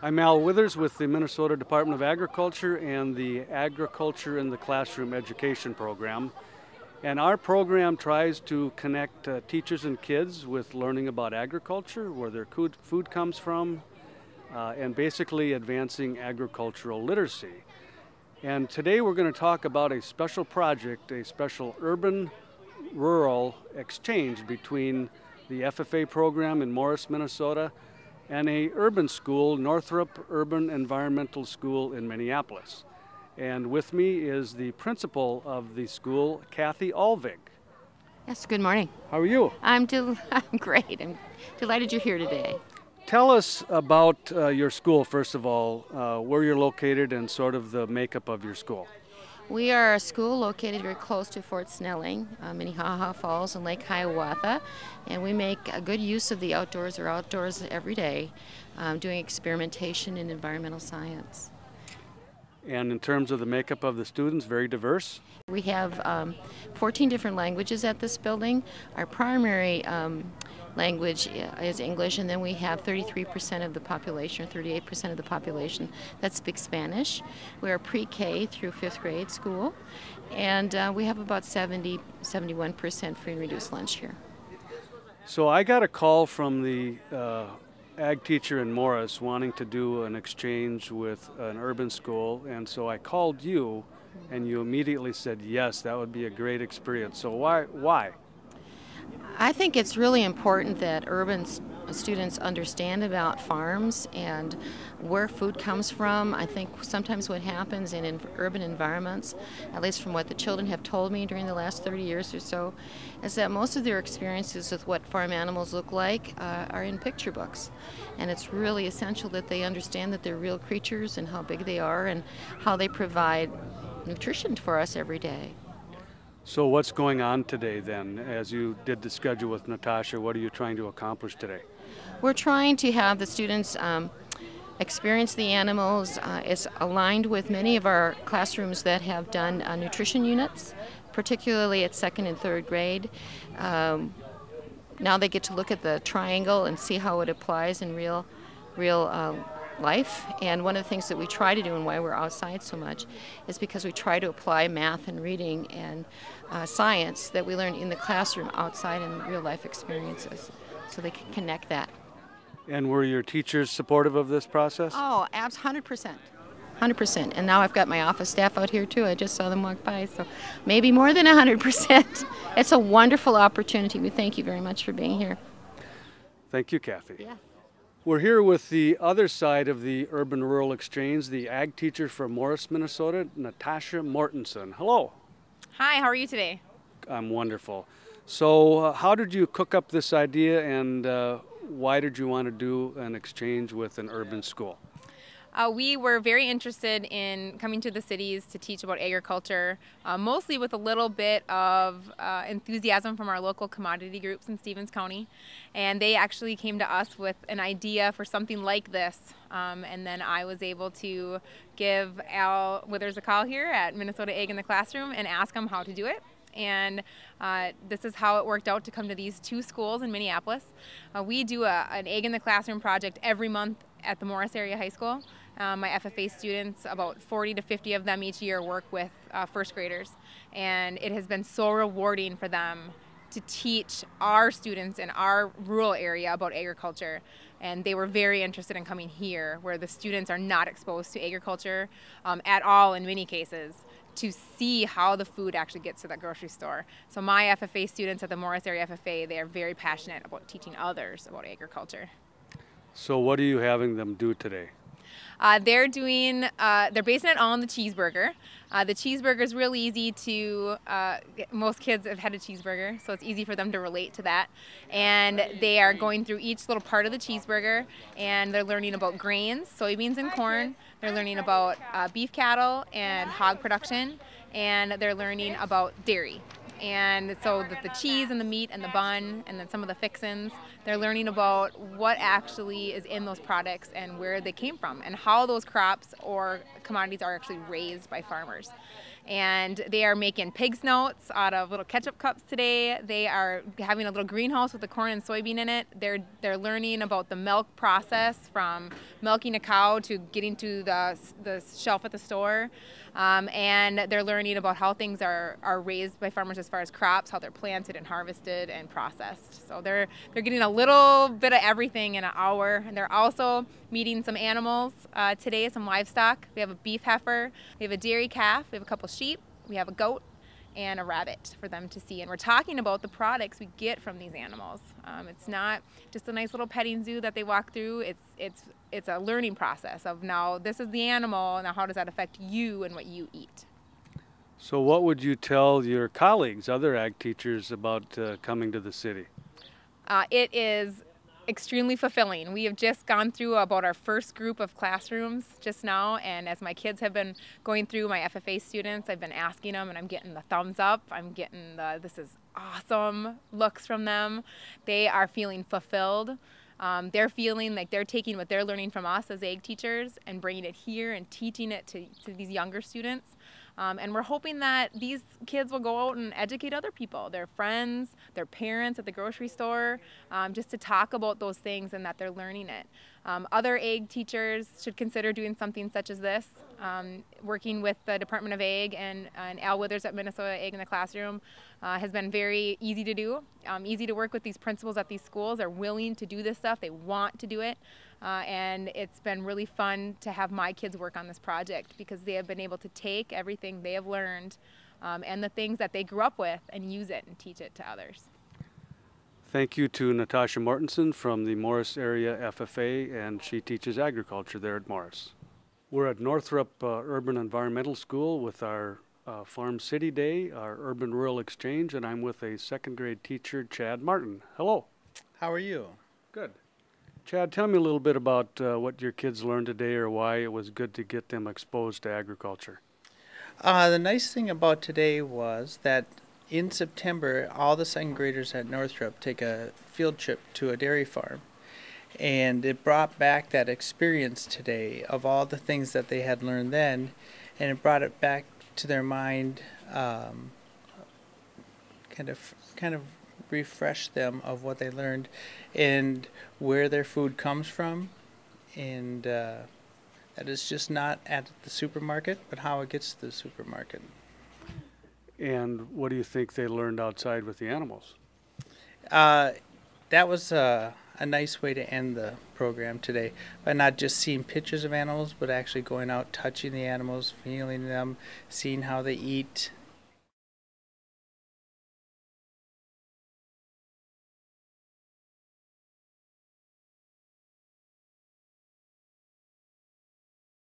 I'm Al Withers with the Minnesota Department of Agriculture and the Agriculture in the Classroom Education Program. And our program tries to connect teachers and kids with learning about agriculture, where their food comes from, and basically advancing agricultural literacy. And today we're going to talk about a special project, a special urban-rural exchange between the FFA program in Morris, Minnesota, and a urban school, Northrop Urban Environmental School in Minneapolis. And with me is the principal of the school, Kathy Alvig. Yes, good morning. How are you? I'm great. I'm delighted you're here today. Tell us about your school, first of all, where you're located and sort of the makeup of your school. We are a school located very close to Fort Snelling, Minnehaha Falls, and Lake Hiawatha, and we make a good use of the outdoors. We're outdoors every day doing experimentation in environmental science. And in terms of the makeup of the students, very diverse? We have 14 different languages at this building. Our primary language is English, and then we have 33% of the population, or 38% of the population that speaks Spanish. We're a pre-K through 5th grade school, and we have about 71% free and reduced lunch here. So I got a call from the ag teacher in Morris wanting to do an exchange with an urban school, and so I called you, and you immediately said, yes, that would be a great experience. So why? I think it's really important that urban students understand about farms and where food comes from. I think sometimes what happens in urban environments, at least from what the children have told me during the last 30 years or so, is that most of their experiences with what farm animals look like are in picture books. And it's really essential that they understand that they're real creatures and how big they are and how they provide nutrition for us every day. So what's going on today then? As you did the schedule with Natasha, what are you trying to accomplish today? We're trying to have the students experience the animals. It's aligned with many of our classrooms that have done nutrition units, particularly at 2nd and 3rd grade. Now they get to look at the triangle and see how it applies in real life. And one of the things that we try to do and why we're outside so much is because we try to apply math and reading and science that we learn in the classroom outside in real life experiences, so they can connect that. And were your teachers supportive of this process? Oh, 100%. 100%. And now I've got my office staff out here too. I just saw them walk by, so maybe more than 100%. It's a wonderful opportunity. We thank you very much for being here. Thank you, Kathy. Yeah. We're here with the other side of the urban-rural exchange, the ag teacher from Morris, Minnesota, Natasha Mortensen. Hello. Hi, how are you today? I'm wonderful. So how did you cook up this idea, and why did you want to do an exchange with an urban school? We were very interested in coming to the cities to teach about agriculture, mostly with a little bit of enthusiasm from our local commodity groups in Stevens County. And they actually came to us with an idea for something like this. And then I was able to give Al Withers a call here at Minnesota Ag in the Classroom and ask him how to do it. And this is how it worked out to come to these 2 schools in Minneapolis. We do an Ag in the Classroom project every month at the Morris Area High School. My FFA students, about 40 to 50 of them each year, work with 1st graders. And it has been so rewarding for them to teach our students in our rural area about agriculture. And they were very interested in coming here, where the students are not exposed to agriculture at all in many cases, to see how the food actually gets to the grocery store. So my FFA students at the Morris Area FFA, they are very passionate about teaching others about agriculture. So what are you having them do today? They're basing it on the cheeseburger. The cheeseburger is real easy to, most kids have had a cheeseburger, so it's easy for them to relate to that. And they are going through each little part of the cheeseburger, and they're learning about grains, soybeans and corn. They're learning about beef cattle and hog production, and they're learning about dairy. And so the cheese and the meat and the bun and then some of the fixins, they're learning about what actually is in those products and where they came from and how those crops or commodities are actually raised by farmers. And they are making pig snouts out of little ketchup cups today. They are having a little greenhouse with the corn and soybean in it. They're learning about the milk process, from milking a cow to getting to the shelf at the store. And they're learning about how things are raised by farmers as far as crops, how they're planted and harvested and processed. So they're getting a little bit of everything in an hour. And they're also meeting some animals today, some livestock. We have a beef heifer, we have a dairy calf, we have a couple sheep, we have a goat, and a rabbit for them to see. And we're talking about the products we get from these animals. It's not just a nice little petting zoo that they walk through. It's a learning process of, now this is the animal, now how does that affect you and what you eat? So what would you tell your colleagues, other ag teachers, about coming to the city? It is extremely fulfilling. We have just gone through about our first group of classrooms just now, and as my kids have been going through, my FFA students, I've been asking them, and I'm getting the thumbs up. I'm getting the "this is awesome" looks from them. They are feeling fulfilled. They're feeling like they're taking what they're learning from us as ag teachers and bringing it here and teaching it to these younger students. And we're hoping that these kids will go out and educate other people, their friends, their parents at the grocery store, just to talk about those things and that they're learning it. Other ag teachers should consider doing something such as this. Working with the Department of Ag and Al Withers at Minnesota Ag in the Classroom has been very easy to do. Easy to work with these principals at these schools. They're willing to do this stuff. They want to do it. And it's been really fun to have my kids work on this project, because they have been able to take everything they have learned and the things that they grew up with and use it and teach it to others. Thank you to Natasha Mortensen from the Morris Area FFA, and she teaches agriculture there at Morris. We're at Northrop Urban Environmental School with our Farm City Day, our Urban Rural Exchange, and I'm with a second grade teacher, Chad Martin. Hello. How are you? Good. Chad, tell me a little bit about what your kids learned today, or why it was good to get them exposed to agriculture. The nice thing about today was that in September, all the second graders at Northrop take a field trip to a dairy farm. And it brought back that experience today of all the things that they had learned then, and it brought it back to their mind, kind of refreshed them of what they learned and where their food comes from, and that it's just not at the supermarket, but how it gets to the supermarket. And what do you think they learned outside with the animals? That was a nice way to end the program today, by not just seeing pictures of animals, but actually going out, touching the animals, feeling them, seeing how they eat,